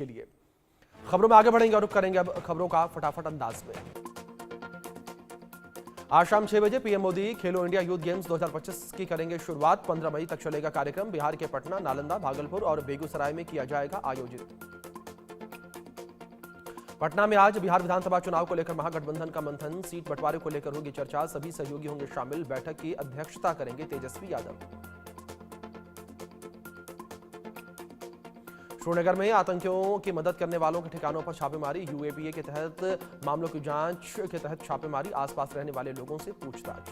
के लिए। खबरों में आगे बढ़ेंगे और रुख करेंगे अब खबरों का फटाफट अंदाज में। आज शाम 6 बजे पीएम मोदी खेलो इंडिया यूथ गेम्स 2025 की करेंगे शुरुआत। 15 मई तक चलेगा कार्यक्रम। बिहार के पटना, नालंदा, भागलपुर और बेगूसराय में किया जाएगा आयोजित। पटना में आज बिहार विधानसभा चुनाव को लेकर महागठबंधन का मंथन। सीट बंटवारे को लेकर होगी चर्चा। सभी सहयोगी होंगे शामिल। बैठक की अध्यक्षता करेंगे तेजस्वी यादव। श्रीनगर में आतंकियों की मदद करने वालों के ठिकानों पर छापेमारी। यूएपीए के तहत मामलों की जांच के तहत छापेमारी। आसपास रहने वाले लोगों से पूछताछ।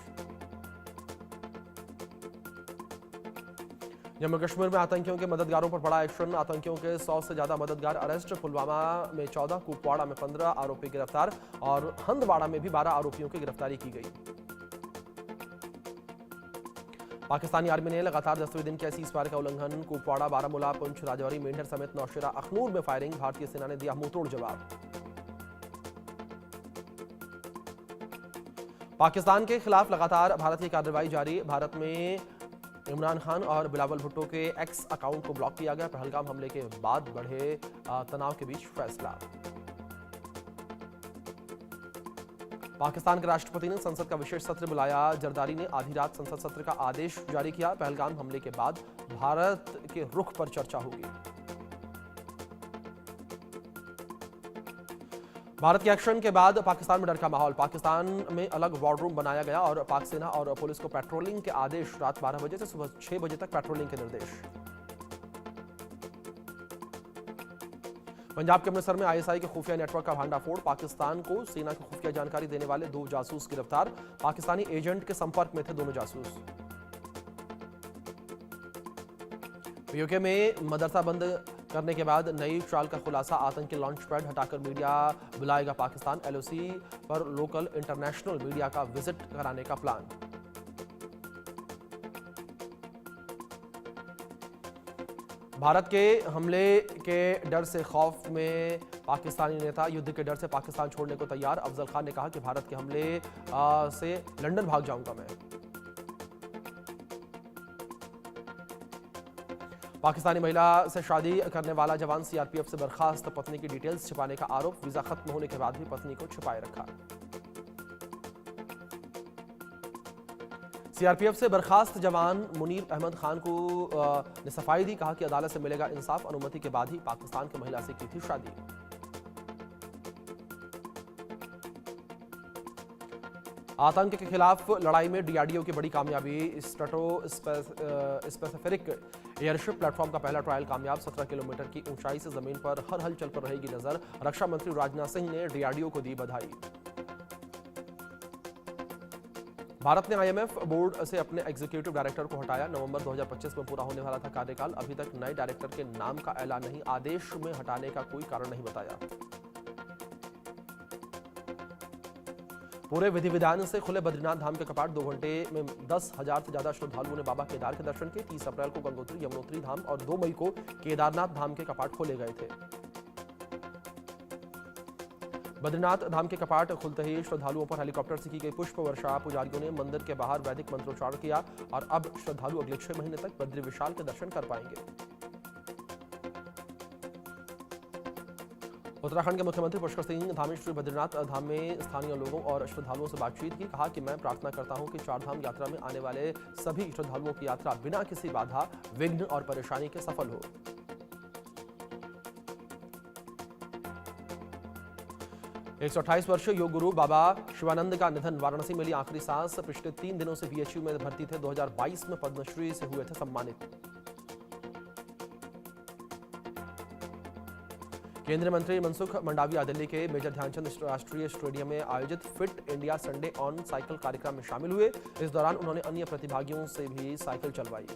जम्मू कश्मीर में आतंकियों के मददगारों पर बड़ा एक्शन। आतंकियों के 100 से ज्यादा मददगार अरेस्ट। पुलवामा में 14, कुपवाड़ा में 15 आरोपी गिरफ्तार और हंदवाड़ा में भी 12 आरोपियों की गिरफ्तारी की गई। पाकिस्तानी आर्मी ने लगातार 10वें दिन किया सीज़फायर का उल्लंघन। कुपवाड़ा, बारामूला, पुंछ, राजौरी, मेंढर समेत नौशेरा, अखनूर में फायरिंग। भारतीय सेना ने दिया मुंहतोड़ जवाब। पाकिस्तान के खिलाफ लगातार भारत की कार्रवाई जारी। भारत में इमरान खान और बिलावल भुट्टो के एक्स अकाउंट को ब्लॉक किया गया। पहलगाम हमले के बाद बढ़े तनाव के बीच फैसला। पाकिस्तान के राष्ट्रपति ने संसद का विशेष सत्र बुलाया। जरदारी ने आधी रात संसद सत्र का आदेश जारी किया। पहलगाम हमले के बाद भारत के रुख पर चर्चा होगी। भारत के एक्शन के बाद पाकिस्तान में डर का माहौल। पाकिस्तान में अलग वार रूम बनाया गया और पाक सेना और पुलिस को पेट्रोलिंग के आदेश। रात 12 बजे से सुबह 6 बजे तक पेट्रोलिंग के निर्देश। पंजाब के अमृतसर में आईएसआई के खुफिया नेटवर्क का भांडाफोड़। पाकिस्तान को सेना की खुफिया जानकारी देने वाले 2 जासूस गिरफ्तार। पाकिस्तानी एजेंट के संपर्क में थे दोनों जासूस। यूके में मदरसा बंद करने के बाद नई चाल का खुलासा। आतंकी लॉन्च पैड हटाकर मीडिया बुलाएगा पाकिस्तान। एलओसी पर लोकल इंटरनेशनल मीडिया का विजिट कराने का प्लान। भारत के हमले के डर से खौफ में पाकिस्तानी नेता। युद्ध के डर से पाकिस्तान छोड़ने को तैयार। अफजल खान ने कहा कि भारत के हमले से लंदन भाग जाऊंगा मैं। पाकिस्तानी महिला से शादी करने वाला जवान सीआरपीएफ से बर्खास्त। पत्नी की डिटेल्स छिपाने का आरोप। वीजा खत्म होने के बाद भी पत्नी को छिपाए रखा। सीआरपीएफ से बर्खास्त जवान मुनीर अहमद खान को ने सफाई दी। कहा कि अदालत से मिलेगा इंसाफ। अनुमति के बाद ही पाकिस्तान की महिला से की थी शादी। आतंक के खिलाफ लड़ाई में डीआरडीओ की बड़ी कामयाबी। स्ट्रेटो स्पेसिफिक एयरशिप प्लेटफॉर्म का पहला ट्रायल कामयाब। 17 किलोमीटर की ऊंचाई से जमीन पर हर हलचल पर रहेगी नजर। रक्षा मंत्री राजनाथ सिंह ने डीआरडीओ को दी बधाई। भारत ने आईएमएफ बोर्ड से अपने एग्जीक्यूटिव डायरेक्टर को हटाया। नवंबर 2025 में पूरा होने वाला था कार्यकाल। अभी तक नए डायरेक्टर के नाम का ऐलान नहीं। आदेश में हटाने का कोई कारण नहीं बताया। पूरे विधि विधान से खुले बद्रीनाथ धाम के कपाट। 2 घंटे में 10,000 से ज्यादा श्रद्धालुओं ने बाबा केदार के दर्शन किए। 30 अप्रैल को गंगोत्री, यमुनोत्री धाम और 2 मई को केदारनाथ धाम के कपाट खोले गए थे। बद्रीनाथ धाम के कपाट खुलते ही श्रद्धालुओं पर हेलीकॉप्टर से की गई पुष्प वर्षा। पुजारियों ने मंदिर के बाहर वैदिक मंत्रोच्चारण किया और अब श्रद्धालु अगले 6 महीने तक बद्री विशाल के दर्शन कर पाएंगे। उत्तराखंड के मुख्यमंत्री पुष्कर सिंह धामी श्री बद्रीनाथ धाम में स्थानीय लोगों और श्रद्धालुओं से बातचीत की। कहा कि मैं प्रार्थना करता हूं कि 4 धाम यात्रा में आने वाले सभी श्रद्धालुओं की यात्रा बिना किसी बाधा, विघ्न और परेशानी के सफल हो। 128 वर्षीय योग गुरु बाबा शिवानंद का निधन। वाराणसी में ली आखिरी सांस। पिछले 3 दिनों से बीएचयू में भर्ती थे। 2022 में पद्मश्री से हुए थे सम्मानित। केंद्रीय मंत्री मनसुख मंडाविया दिल्ली के मेजर ध्यानचंद राष्ट्रीय स्टेडियम में आयोजित fit India Sunday on cycle कार्यक्रम में शामिल हुए। इस दौरान उन्होंने अन्य प्रतिभागियों से भी साइकिल चलवाई।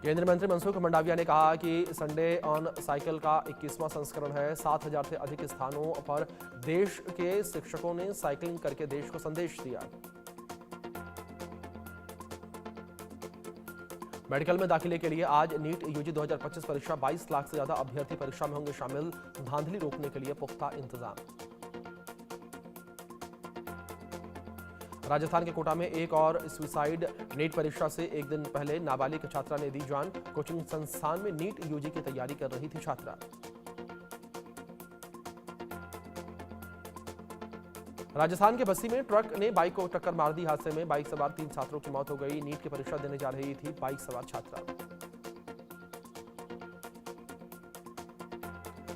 केंद्रीय मंत्री मनसुख मंडाविया ने कहा कि संडे ऑन साइकिल का 21वां संस्करण है। 7,000 से अधिक स्थानों पर देश के शिक्षकों ने साइकिलिंग करके देश को संदेश दिया। मेडिकल में दाखिले के लिए आज नीट यूजी 2025 परीक्षा। 22 लाख से ज्यादा अभ्यर्थी परीक्षा में होंगे शामिल। धांधली रोकने के लिए पुख्ता इंतजाम। राजस्थान के कोटा में एक और सुसाइड। नीट परीक्षा से एक दिन पहले नाबालिग छात्रा ने दी जान। कोचिंग संस्थान में नीट यूजी की तैयारी कर रही थी छात्रा। राजस्थान के बस्सी में ट्रक ने बाइक को टक्कर मार दी। हादसे में बाइक सवार 3 छात्रों की मौत हो गई। नीट की परीक्षा देने जा रही थी बाइक सवार छात्रा।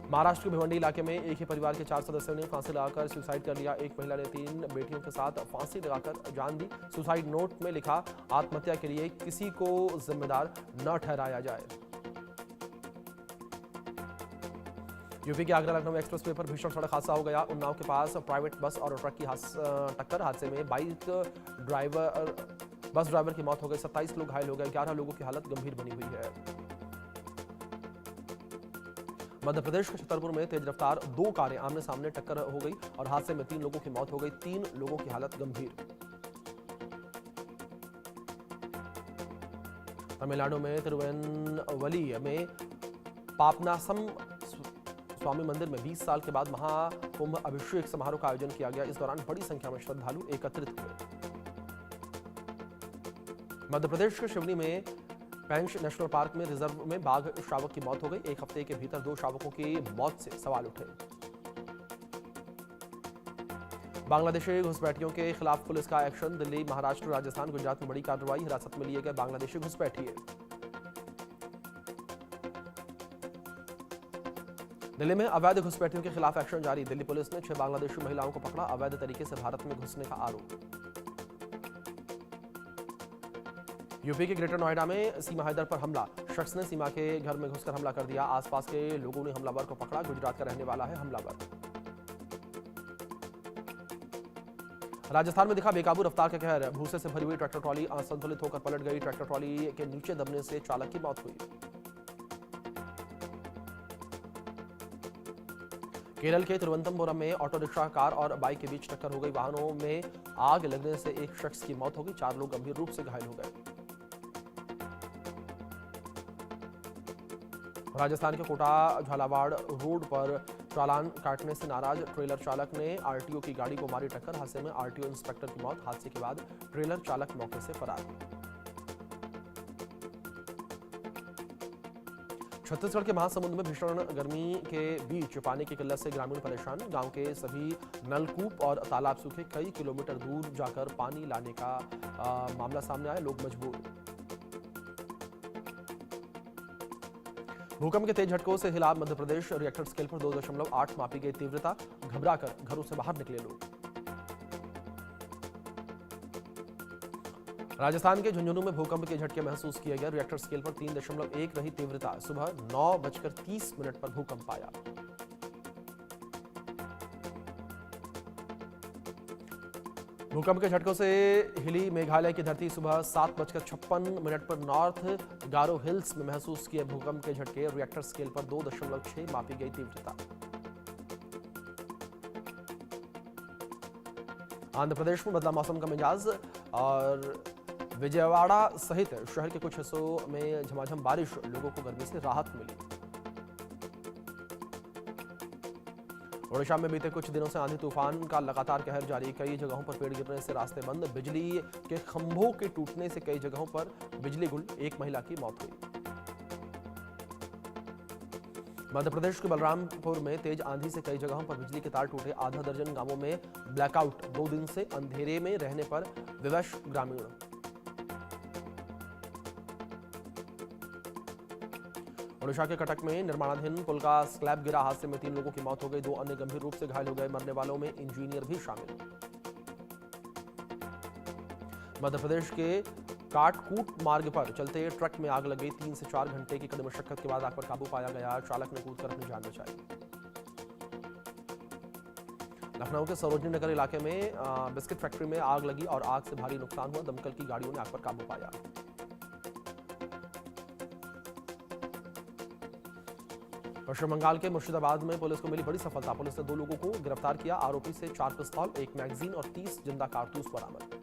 महाराष्ट्र के भिवंडी इलाके में एक ही परिवार के 4 सदस्यों ने फांसी लगाकर सुसाइड कर लिया। एक महिला ने 3 बेटियों के साथ फांसी लगाकर जान दी। सुसाइड नोट में लिखा, आत्महत्या के लिए किसी को जिम्मेदार न ठहराया जाए। यूपी के आगरा लखनऊ एक्सप्रेस वे पर भीषण सड़क हादसा हो गया। उन्नाव के पास प्राइवेट बस और ट्रक की टक्कर। हादसे में बस ड्राइवर की मौत हो गई। 27 लोग घायल हो गए। 11 लोगों की हालत गंभीर बनी हुई है। मध्य प्रदेश के छतरपुर में तेज रफ्तार 2 कारें आमने सामने टक्कर हो गई और हादसे में 3 लोगों की मौत हो गई। 3 लोगों की हालत गंभीर। तमिलनाडु में तिरुवनवली में पापनासम स्वामी मंदिर में 20 साल के बाद महाकुंभ अभिषेक समारोह का आयोजन किया गया। इस दौरान बड़ी संख्या में श्रद्धालु एकत्रित हुए। मध्य प्रदेश के शिवनी में पेंच नेशनल पार्क में रिजर्व में बाघ शावक की मौत हो गई। एक हफ्ते के भीतर 2 शावकों की मौत से सवाल उठे। बांग्लादेशी घुसपैठियों के खिलाफ पुलिस का एक्शन। दिल्ली, महाराष्ट्र, राजस्थान, गुजरात में बड़ी कार्रवाई। हिरासत में लिए गए बांग्लादेशी घुसपैठिए। दिल्ली में अवैध घुसपैठियों के खिलाफ एक्शन जारी। दिल्ली पुलिस ने 6 बांग्लादेशी महिलाओं को पकड़ा। अवैध तरीके से भारत में घुसने का आरोप। यूपी के ग्रेटर नोएडा में सीमा हैदर पर हमला। शख्स ने सीमा के घर में घुसकर हमला कर दिया। आसपास के लोगों ने हमलावर को पकड़ा। गुजरात का रहने वाला है हमलावर। राजस्थान में दिखा बेकाबू रफ्तार का कहर। भूसे से भरी हुई ट्रैक्टर ट्रॉली असंतुलित होकर पलट गई। ट्रैक्टर ट्रॉली के नीचे दबने से चालक की मौत हुई। केरल के तिरुवनंतपुरम में ऑटो रिक्शा, कार और बाइक के बीच टक्कर हो गई। वाहनों में आग लगने से एक शख्स की मौत हो गई। 4 लोग गंभीर रूप से घायल हो गए। राजस्थान के कोटा झालावाड़ रोड पर चालान काटने से नाराज ट्रेलर चालक ने आरटीओ की गाड़ी को मारी टक्कर। हादसे में आरटीओ इंस्पेक्टर की मौत। हादसे के बाद ट्रेलर चालक मौके से फरार। छत्तीसगढ़ के महासमुंद में भीषण गर्मी के बीच पानी की किल्लत से ग्रामीण परेशान। गांव के सभी नलकूप और तालाब सूखे। कई किलोमीटर दूर जाकर पानी लाने का मामला सामने आया। लोग मजबूर। भूकंप के तेज झटकों से हिला मध्य प्रदेश। रिएक्टर स्केल पर 2.8 मापी गई तीव्रता। घबराकर घरों से बाहर निकले लोग। राजस्थान के झुंझुनू में भूकंप के झटके महसूस किए गए। रिएक्टर स्केल पर 3.1 रही तीव्रता। सुबह 9:30 पर भूकंप आया। भूकंप के झटकों से हिली मेघालय की धरती। सुबह 7:56 पर नॉर्थ गारो हिल्स में महसूस किए भूकंप के झटके। रिएक्टर स्केल पर 2.6 मापी गई तीव्रता। आंध्र प्रदेश में बदला मौसम का मिजाज और विजयवाड़ा सहित शहर के कुछ हिस्सों में झमाझम बारिश। लोगों को गर्मी से राहत मिली। ओडिशा में बीते कुछ दिनों से आंधी तूफान का लगातार कहर जारी। कई जगहों पर पेड़ गिरने से रास्ते बंद। बिजली के खंभों के टूटने से कई जगहों पर बिजली गुल। एक महिला की मौत हुई। मध्य प्रदेश के बलरामपुर में तेज आंधी से कई जगहों पर बिजली के तार टूटे। आधा दर्जन गांवों में ब्लैकआउट। 2 दिन से अंधेरे में रहने पर विवश ग्रामीण। ओडिशा के कटक में निर्माणाधीन पुल का स्लैब गिरा। हादसे में 3 लोगों की मौत हो गई। 2 अन्य गंभीर रूप से घायल हो गए। मरने वालों में इंजीनियर भी शामिल। मध्य प्रदेश के काटकूट मार्ग पर चलते ट्रक में आग लग गई। 3 से 4 घंटे की कड़ी मशक्कत के बाद आग पर काबू पाया गया। चालक ने कूदकर अपनी जान बचाई। लखनऊ के सरोजनी नगर इलाके में बिस्किट फैक्ट्री में आग लगी और आग से भारी नुकसान हुआ। दमकल की गाड़ियों ने आग पर काबू पाया। पश्चिम बंगाल के मुर्शिदाबाद में पुलिस को मिली बड़ी सफलता। पुलिस ने 2 लोगों को गिरफ्तार किया। आरोपी से 4 पिस्तौल, 1 मैगजीन और 30 जिंदा कारतूस बरामद।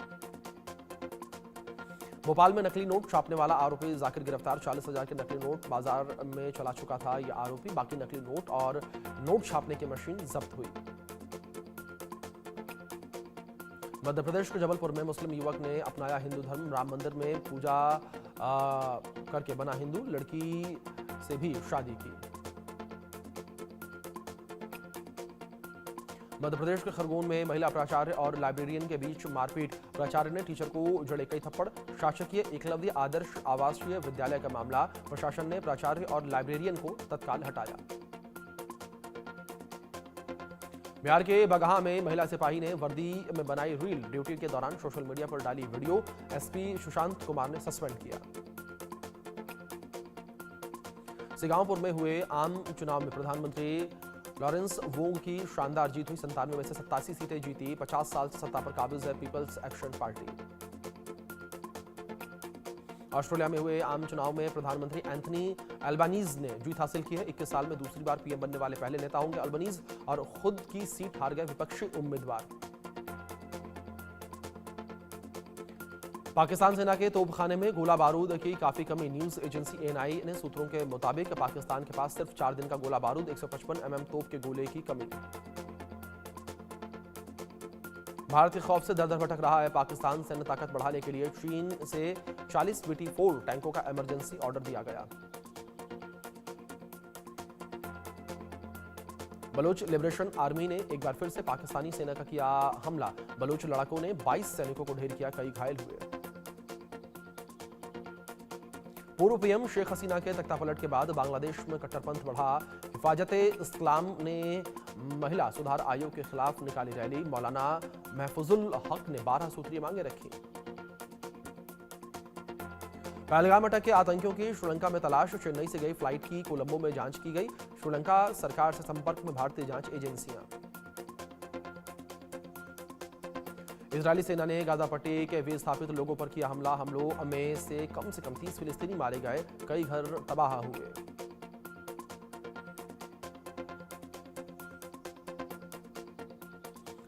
भोपाल में नकली नोट छापने वाला आरोपी जाकिर गिरफ्तार। 40,000 के नकली नोट बाजार में चला चुका था यह आरोपी। बाकी नकली नोट और नोट छापने की मशीन जब्त हुई। मध्य प्रदेश के जबलपुर में मुस्लिम युवक ने अपनाया हिंदू धर्म, राम मंदिर में पूजा करके बना हिंदू, लड़की से भी शादी की। मध्य प्रदेश के खरगोन में महिला प्राचार्य और लाइब्रेरियन के बीच मारपीट, प्राचार्य ने टीचर को जड़े कई थप्पड़। शासकीय एकलव्य आदर्श आवासीय विद्यालय का मामला, प्रशासन ने प्राचार्य और लाइब्रेरियन को तत्काल हटाया। बिहार के बगहा में महिला सिपाही ने वर्दी में बनाई रील, ड्यूटी के दौरान सोशल मीडिया पर डाली वीडियो, एसपी सुशांत कुमार ने सस्पेंड किया। सिगांवपुर में हुए आम चुनाव में प्रधानमंत्री लॉरेंस वोंग की शानदार जीत हुई, 97 में से 87 सीटें जीती, 50 साल से सत्ता पर काबिज है पीपल्स एक्शन पार्टी। ऑस्ट्रेलिया में हुए आम चुनाव में प्रधानमंत्री एंथनी अल्बानीज ने जीत हासिल की है, 21 साल में दूसरी बार पीएम बनने वाले पहले नेता होंगे अल्बानीज, और खुद की सीट हार गए विपक्षी उम्मीदवार। पाकिस्तान सेना के तोपखाने में गोला बारूद की काफी कमी, न्यूज एजेंसी एएनआई ने सूत्रों के मुताबिक पाकिस्तान के पास सिर्फ 4 दिन का गोला बारूद, 155 mm तोप के गोले की कमी। भारत के खौफ से दर-दर भटक रहा है पाकिस्तान, सैन्य ताकत बढ़ाने के लिए चीन से 40 BT-4 टैंकों का इमरजेंसी ऑर्डर दिया गया। बलोच लिबरेशन आर्मी ने एक बार फिर से पाकिस्तानी सेना का किया हमला, बलोच लड़ाकों ने 22 सैनिकों को ढेर किया, कई घायल हुए। पूर्व पीएम शेख हसीना के तख्तापलट के बाद बांग्लादेश में कट्टरपंथ बढ़ा, हिफाजते इस्लाम ने महिला सुधार आयोग के खिलाफ निकाली रैली, मौलाना महफुजुल हक ने 12 सूत्रीय मांगे रखी। पहलगाम अटैक के आतंकियों की श्रीलंका में तलाश, चेन्नई से गई फ्लाइट की कोलंबो में जांच की गई, श्रीलंका सरकार से संपर्क में भारतीय जांच एजेंसियां। इजरायली सेना ने गाजा पट्टी के विस्थापित लोगों पर किया हमला, हमलों में से कम 30 फिलिस्तीनी मारे गए, कई घर तबाह हुए।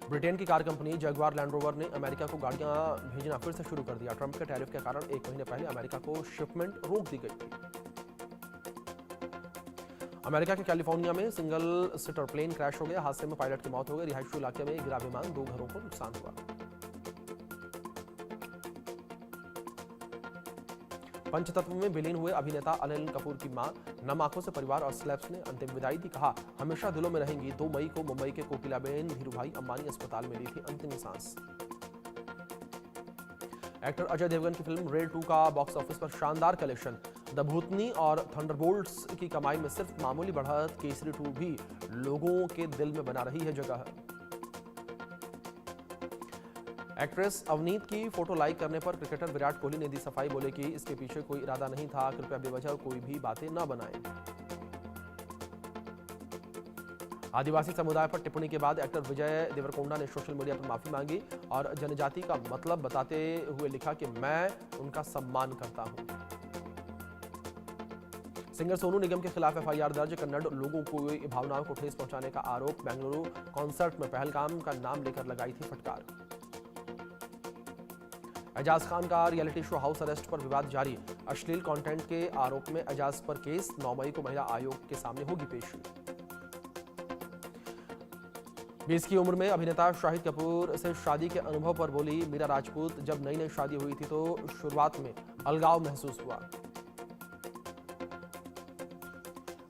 ब्रिटेन की car company Jaguar land rover ने अमेरिका को गाड़ियां भेजना फिर से शुरू कर दिया, ट्रंप के टैरिफ के कारण 1 महीने पहले अमेरिका को शिपमेंट रोक दी गई थी। अमेरिका के कैलिफोर्निया में सिंगल सीटर प्लेन क्रैश हो गया, हादसे में पायलट की मौत हो गई, रिहायशी इलाके में गिरा विमान, 2 घरों को नुकसान हुआ। पंचतत्व में विलीन हुए अभिनेता अनिल कपूर की मां नम आंखों से परिवार और स्लैब्स ने अंतिम विदाई दी, कहा हमेशा दिलों में रहेंगी। 2 मई को मुंबई के कोकिलाबेन धीरूभाई अंबानी अस्पताल में ली थी अंतिम सांस। एक्टर अजय देवगन की फिल्म रेड 2 का बॉक्स ऑफिस पर शानदार कलेक्शन, द भूतनी और थंडरबोल्ट्स की कमाई में सिर्फ मामूली बढ़त, केसरी 2 भी लोगों के दिल में बना रही है जगह। एक्ट्रेस अवनीत की फोटो लाइक करने पर क्रिकेटर विराट कोहली ने दी सफाई, बोले कि इसके पीछे कोई इरादा नहीं था, कृपया बेवजह कोई भी बातें न बनाएं। आदिवासी समुदाय पर टिप्पणी के बाद एक्टर विजय देवरकोंडा ने सोशल मीडिया पर माफी मांगी और जनजाति का मतलब बताते हुए लिखा कि मैं उनका सम्मान करता हूं। सिंगर सोनू निगम के खिलाफ एफआईआर दर्ज, कन्नड़ लोगों को भावनाओं को ठेस पहुंचाने का आरोप, बेंगलुरु कॉन्सर्ट में पहलगाम का नाम लेकर लगाई थी फटकार। एजाज खान का रियलिटी शो हाउस अरेस्ट पर विवाद जारी, अश्लील कंटेंट के आरोप में एजाज पर केस, 9 मई को महिला आयोग के सामने होगी पेशी। 20 की उम्र में अभिनेता शाहिद कपूर से शादी के अनुभव पर बोली मीरा राजपूत, जब नई शादी हुई थी तो शुरुआत में अलगाव महसूस हुआ।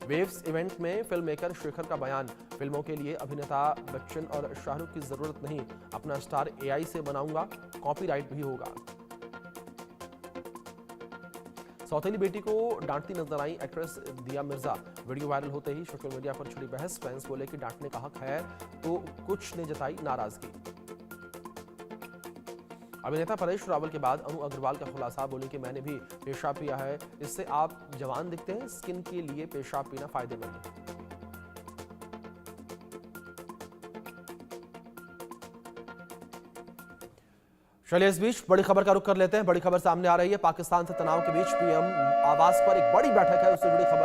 वेव्स इवेंट में फिल्म मेकर शेखर का बयान, फिल्मों के लिए अभिनेता बच्चन और शाहरुख की जरूरत नहीं, अपना स्टार एआई से बनाऊंगा, कॉपीराइट भी होगा। सौतेली बेटी को डांटती नजर आई एक्ट्रेस दिया मिर्जा, वीडियो वायरल होते ही सोशल मीडिया पर छिड़ी बहस, फैंस बोले कि डांटने का हक है तो कुछ ने जताई नाराजगी। अभिनेता परेश रावल के बाद अनु अग्रवाल का खुलासा, बोले कि मैंने भी पेशाब पिया है, इससे आप जवान दिखते हैं, स्किन के लिए पेशाब पीना फायदेमंद है। चलिए इस बीच बड़ी खबर का रुख कर लेते हैं। बड़ी खबर सामने आ रही है, पाकिस्तान से तनाव के बीच पीएम आवास पर एक बड़ी बैठक है, उससे जुड़ी खबर है।